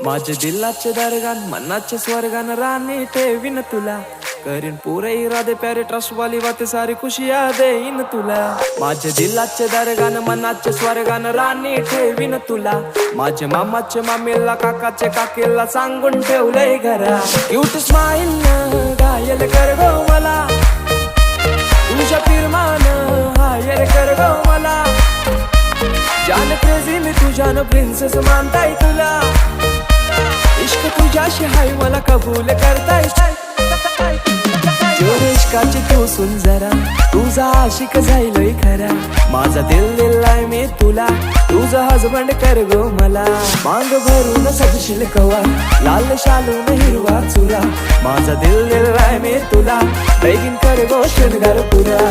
माझे दिलाचे दरगान मनाचे स्वर्गान राणी ठेवीन तुला करीन पुरे इरादे प्यारे ट्रस्ट वाली बातें सारी खुशियां देईन तुला माझे दिलाचे दरगान मनाचे स्वर्गान राणी ठेवीन तुला माझे मामाचे मामीला काकाचे काकीला सांगून ठेवलंय घरा क्यूट स्माइल घायल कर गो मला तुझ्या फिरमान हायर कर गो मला जान क्रेझी मी तुझ्यानं प्रिन्सेस मानताय तुला इश्क तुझ्याशी हाय मला कबूल करताय जोर इश्काची तू सुन जरा तुझा आशिक जाईलोय खरा माझा दिल दिलाय मी तुला तुझा हजबंड कर गो मला मांग भरून सजशील कवा लाल शालून हिरवा चुरा माझा दिल दिलाय मी तुला लगीन कर गो शृंगार पुरा